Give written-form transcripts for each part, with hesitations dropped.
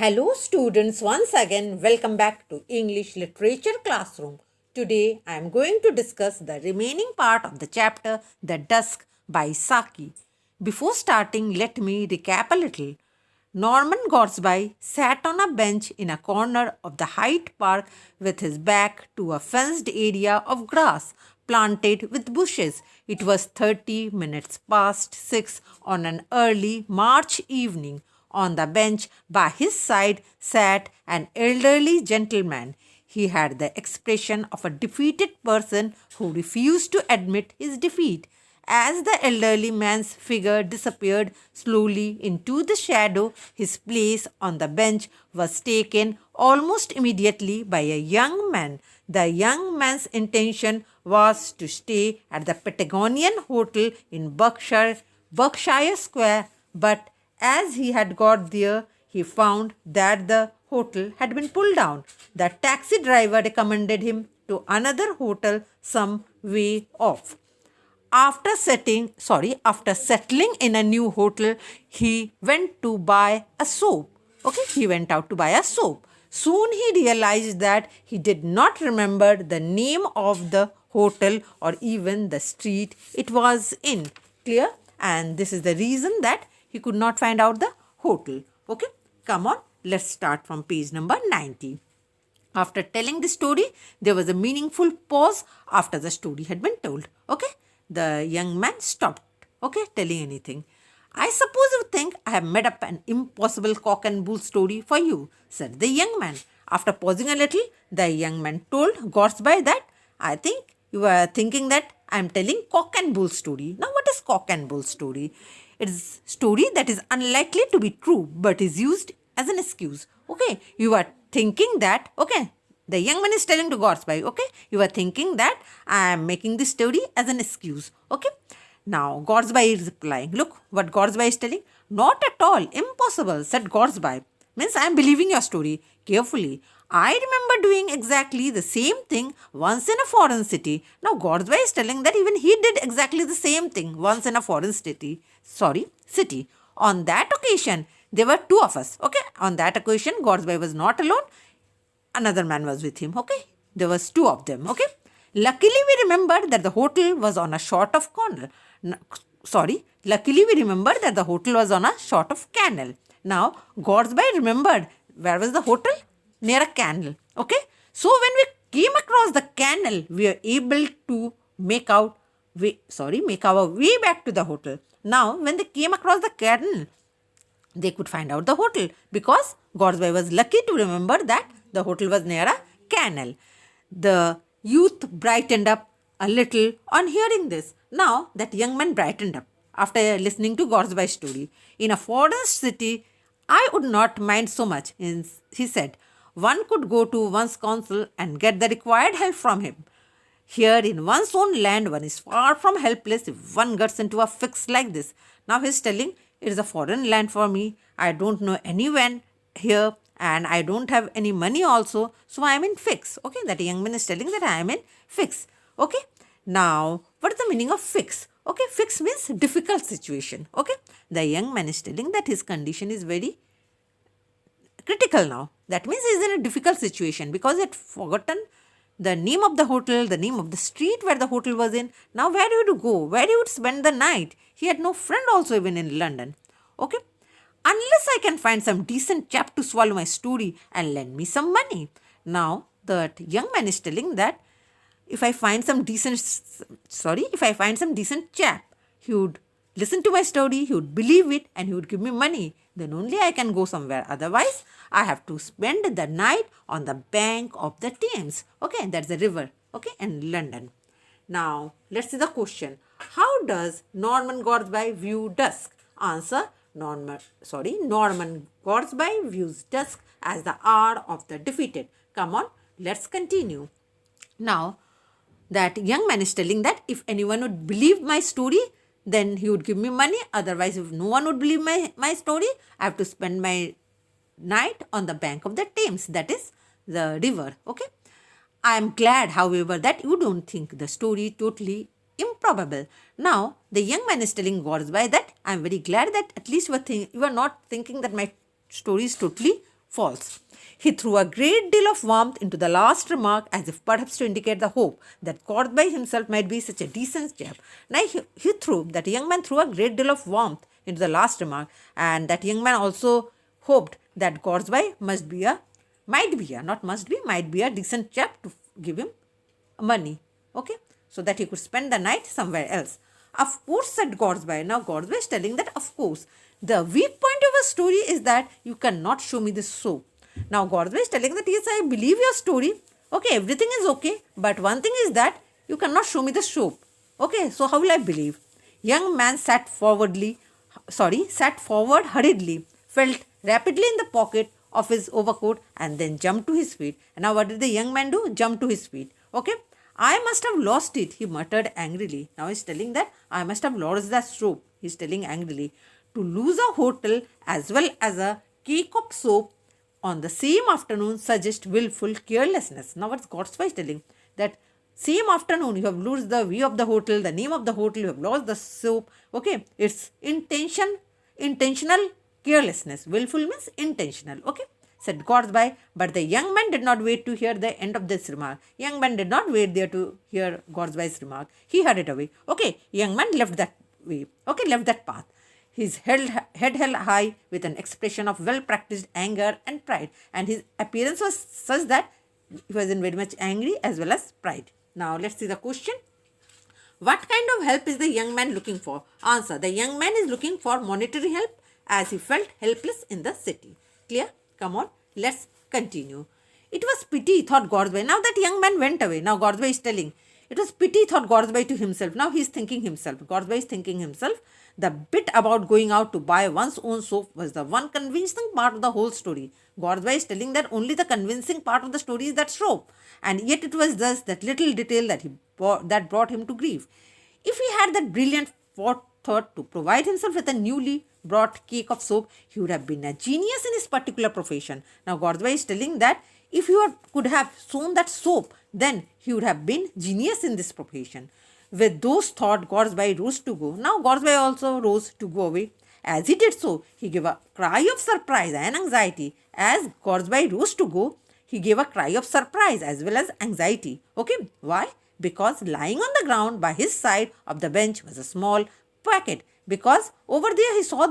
Hello students, once again welcome back to English Literature Classroom. Today I am going to discuss the remaining part of the chapter The Dusk by Saki. Before starting, let me recap a little. Norman Gortsby sat on a bench in a corner of the Hyde Park with his back to a fenced area of grass planted with bushes. It was 30 minutes past 6 on an early March evening. On the bench by his side sat an elderly gentleman. He had the expression of a defeated person who refused to admit his defeat. As the elderly man's figure disappeared slowly into the shadow, his place on the bench was taken almost immediately by a young man. The young man's intention was to stay at the Patagonian Hotel in Berkshire Square, but as he had got there, he found that the hotel had been pulled down. The taxi driver recommended him to another hotel some way off. After settling in a new hotel, he went to buy a soap. He went out to buy a soap. Soon he realized that he did not remember the name of the hotel or even the street it was in. Clear? And this is the reason that he could not find out the hotel. Come on, let's start from page number 90. After telling the story, there was a meaningful pause after the story had been told. The young man stopped, telling anything. I suppose you think I have made up an impossible cock and bull story for you, said the young man. After pausing a little, the young man told Gortsby that I think you are thinking that I am telling cock and bull story. Now, what is cock and bull story? It is story that is unlikely to be true but is used as an excuse. You are thinking that, the young man is telling to Gortsby, you are thinking that I am making this story as an excuse. Now, Gortsby is replying, look what Gortsby is telling. Not at all, impossible, said Gortsby. Means I am believing your story carefully. I remember doing exactly the same thing once in a foreign city. Now, Gortsby is telling that even he did exactly the same thing once in a foreign city. On that occasion, there were two of us. On that occasion, Gortsby was not alone. Another man was with him. There was two of them. Luckily, we remembered that the hotel was on a sort of canal. Luckily, we remembered that the hotel was on a sort of canal. Now, Gortsby remembered where was the hotel? Near a canal. So, when we came across the canal, we were able to make our way back to the hotel. Now, when they came across the canal, they could find out the hotel because Gortsby was lucky to remember that the hotel was near a canal. The youth brightened up a little on hearing this. Now that young man brightened up after listening to Gortsby's story. In a foreign city, I would not mind so much, he said. One could go to one's consul and get the required help from him. Here in one's own land, one is far from helpless if one gets into a fix like this. Now he's telling, it is a foreign land for me. I don't know anyone here and I don't have any money also. So I am in fix. That young man is telling that I am in fix. Now, what is the meaning of fix? Fix means difficult situation. The young man is telling that his condition is very critical now. That means he is in a difficult situation because he had forgotten the name of the hotel, the name of the street where the hotel was in. Now, where he would go? Where he would spend the night? He had no friend also even in London. Unless I can find some decent chap to swallow my story and lend me some money. Now, that young man is telling that if I find some decent chap, he would listen to my story, he would believe it and he would give me money. Then only I can go somewhere. Otherwise, I have to spend the night on the bank of the Thames. That's the river, in London. Now, let's see the question. How does Norman Gortsby view Dusk? Answer. Norman Gortsby views Dusk as the hour of the defeated. Come on, let's continue. Now, that young man is telling that if anyone would believe my story, then he would give me money. Otherwise, if no one would believe my story, I have to spend my night on the bank of the Thames, that is the river. I am glad, however, that you don't think the story totally improbable. Now, the young man is telling Gortsby that I am very glad that at least you are not thinking that my story is totally false. He threw a great deal of warmth into the last remark as if perhaps to indicate the hope that Gortsby himself might be such a decent chap. Now that young man threw a great deal of warmth into the last remark, and that young man also hoped that Gortsby might be a decent chap to give him money, okay, so that he could spend the night somewhere else. Of course, said Gortsby. Now Gortsby is telling that, of course, the weak point of a story is that you cannot show me this soap. Now Gortsby is telling that, yes, I believe your story. Okay, everything is okay, but one thing is that you cannot show me the soap. Okay, so how will I believe? Young man sat forward hurriedly, felt rapidly in the pocket of his overcoat and then jumped to his feet. And now what did the young man do? Jump to his feet. Okay. I must have lost it, he muttered angrily. Now he's telling that I must have lost that soap. He's telling angrily. To lose a hotel as well as a cake of soap on the same afternoon suggests willful carelessness. Now what's Gortsby telling? That same afternoon you have lost the view of the hotel, the name of the hotel, you have lost the soap. Okay, it's intentional carelessness. Willful means intentional. Okay, said Gortsby, but the young man did not wait to hear the end of this remark. Young man did not wait there to hear Gortsby's remark. He hurried away. Okay, young man left that way. Okay, left that path. His head held high with an expression of well-practiced anger and pride, and his appearance was such that he was in very much angry as well as pride. Now, let's see the question. What kind of help is the young man looking for? Answer. The young man is looking for monetary help as he felt helpless in the city. Clear? Come on, let's continue. It was pity, thought Gortsby. Now that young man went away. Now Gortsby is telling. It was pity, thought Gortsby to himself. Now he is thinking himself. Gortsby is thinking himself. The bit about going out to buy one's own soap was the one convincing part of the whole story. Gortsby is telling that only the convincing part of the story is that soap. And yet it was thus that little detail that brought him to grief. If he had that brilliant forethought to provide himself with a newly brought cake of soap, he would have been a genius in his particular profession. Now Gortsby is telling that if he could have sewn that soap, then he would have been genius in this profession. With those thoughts, Gortsby rose to go. Now Gortsby also rose to go away. As he did so, he gave a cry of surprise and anxiety. As Gortsby rose to go, he gave a cry of surprise as well as anxiety. Okay, why? Because lying on the ground by his side of the bench was a small packet. Because over there he saw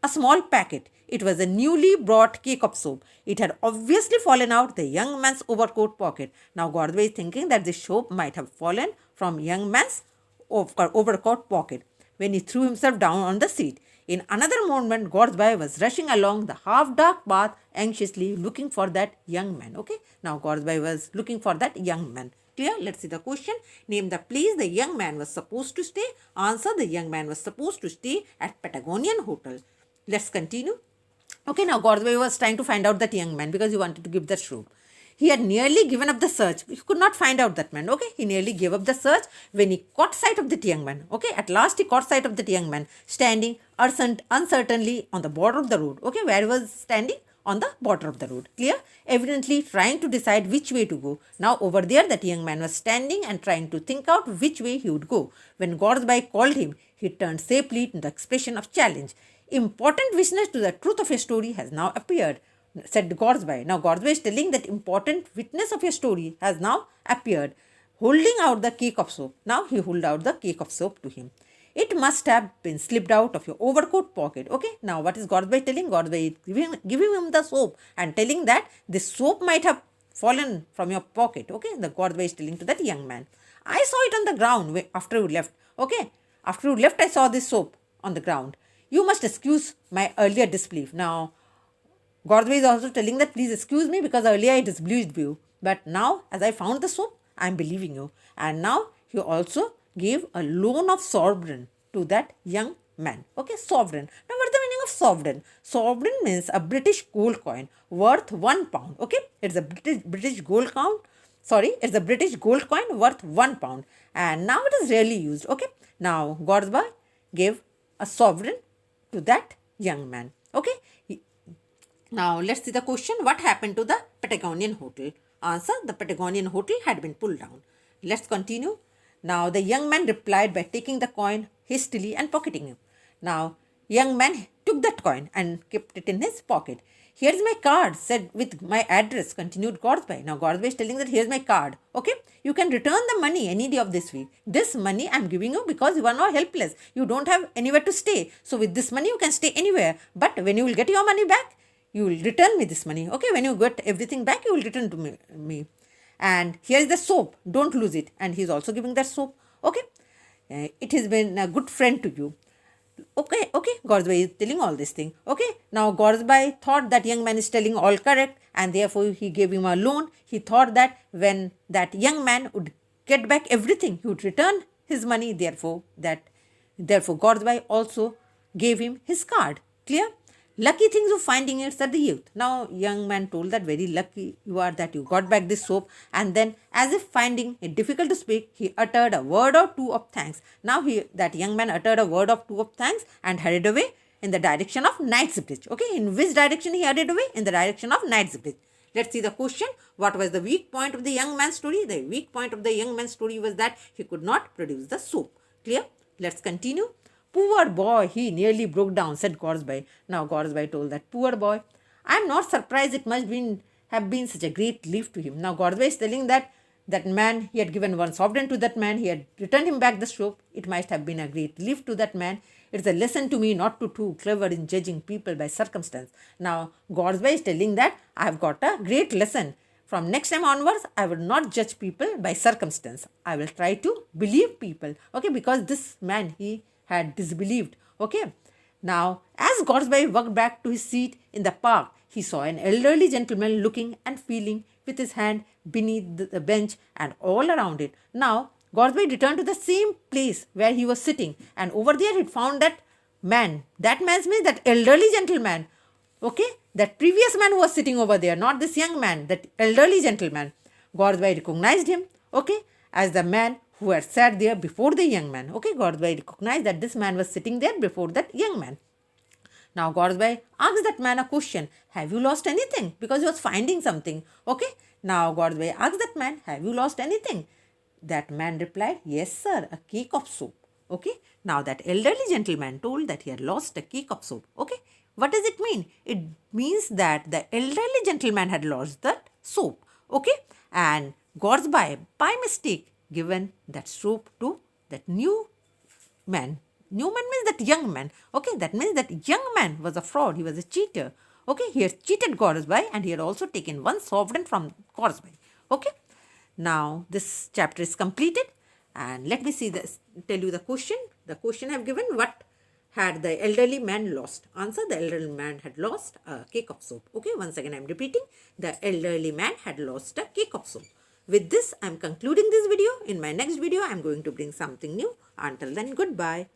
a small packet. It was a newly brought cake of soap. It had obviously fallen out the young man's overcoat pocket. Now Gortsby is thinking that the soap might have fallen from young man's overcoat pocket when he threw himself down on the seat. In another moment, Gortsby was rushing along the half-dark path, anxiously looking for that young man. Okay, now Gortsby was looking for that young man. Clear? Let's see the question. Name the place the young man was supposed to stay. Answer. The young man was supposed to stay at Patagonian Hotel. Let's continue. Okay, now Gortsby was trying to find out that young man because he wanted to give the soap. He had nearly given up the search. He could not find out that man. Okay, he nearly gave up the search when he caught sight of that young man. Okay, at last he caught sight of that young man standing uncertainly on the border of the road. Okay, where he was standing? On the border of the road. Clear? Evidently trying to decide which way to go. Now over there that young man was standing and trying to think out which way he would go. When Gortsby called him, he turned safely to the expression of challenge. Important witness to the truth of your story has now appeared, said Gortsby. Now Gortsby is telling that important witness of your story has now appeared, holding out the cake of soap. Now he held out the cake of soap to him. It must have been slipped out of your overcoat pocket. Okay, now what is Gortsby telling? Gortsby is giving him the soap and telling that this soap might have fallen from your pocket. Okay, the Gortsby is telling to that young man. I saw it on the ground after you left. Okay, after you left I saw this soap on the ground. You must excuse my earlier disbelief. Now, Gortsby is also telling that please excuse me because earlier I disbelieved you. But now, as I found the soap, I am believing you. And now, he also gave a loan of sovereign to that young man. Okay, sovereign. Now, what is the meaning of sovereign? Sovereign means a British gold coin worth £1. Okay, it's a British gold coin. It's a British gold coin worth £1. And now it is rarely used. Okay, now Gortsby gave a sovereign to that young man. Okay. Now let's see the question. What happened to the Patagonian Hotel? Answer. The Patagonian Hotel had been pulled down. Let's continue. Now the young man replied by taking the coin hastily and pocketing it. Now young man took that coin and kept it in his pocket. Here's my card, said with my address, continued Gortsby. Now Gortsby is telling that here's my card. Okay, you can return the money any day of this week. This money I'm giving you because you are now helpless. You don't have anywhere to stay. So with this money you can stay anywhere. But when you will get your money back, you will return me this money. Okay, when you get everything back, you will return to me. And here is the soap. Don't lose it. And he's also giving that soap. Okay, it has been a good friend to you. Okay, Gortsby is telling all this thing. Okay, now Gortsby thought that young man is telling all correct, and therefore he gave him a loan. He thought that when that young man would get back everything, he would return his money. Therefore Gortsby also gave him his card. Clear? Lucky things of finding it, said the youth. Now young man told that very lucky you are that you got back this soap, and then as if finding it difficult to speak, he uttered a word or two of thanks. Now that young man uttered a word or two of thanks and hurried away in the direction of Knightsbridge. Okay, in which direction he hurried away? In the direction of Knightsbridge. Let's see the question. What was the weak point of the young man's story? The weak point of the young man's story was that he could not produce the soap. Clear? Let's continue. Poor boy, he nearly broke down, said Gortsby. Now Gortsby told that poor boy. I am not surprised it must have been such a great relief to him. Now Gortsby is telling that man, he had given one sovereign to that man, he had returned him back the soap. It must have been a great relief to that man. It's a lesson to me not to be too clever in judging people by circumstance. Now Gortsby is telling that I have got a great lesson. From next time onwards, I will not judge people by circumstance. I will try to believe people. Okay, because this man, he had disbelieved. Okay. Now, as Gortsby walked back to his seat in the park, he saw an elderly gentleman looking and feeling with his hand beneath the bench and all around it. Now, Gortsby returned to the same place where he was sitting, and over there he found that man. That man's means that elderly gentleman. Okay, that previous man who was sitting over there, not this young man, that elderly gentleman. Gortsby recognized him, okay, as the man who had sat there before the young man. Okay, Gortsby recognized that this man was sitting there before that young man. Now Gortsby asked that man a question. Have you lost anything? Because he was finding something. Okay, now Gortsby asked that man, have you lost anything? That man replied, yes sir, a cake of soap. Okay, now that elderly gentleman told that he had lost a cake of soap. Okay, what does it mean? It means that the elderly gentleman had lost that soap. Okay, and Gortsby by mistake given that soap to that new man. New man means that young man. Okay, that means that young man was a fraud. He was a cheater. Okay, he had cheated Gortsby and he had also taken one sovereign from Gortsby. Okay, now this chapter is completed, and let me tell you the question. The question I have given: what had the elderly man lost? Answer: the elderly man had lost a cake of soap. Okay, once again I am repeating: the elderly man had lost a cake of soap. With this, I am concluding this video. In my next video, I am going to bring something new. Until then, goodbye.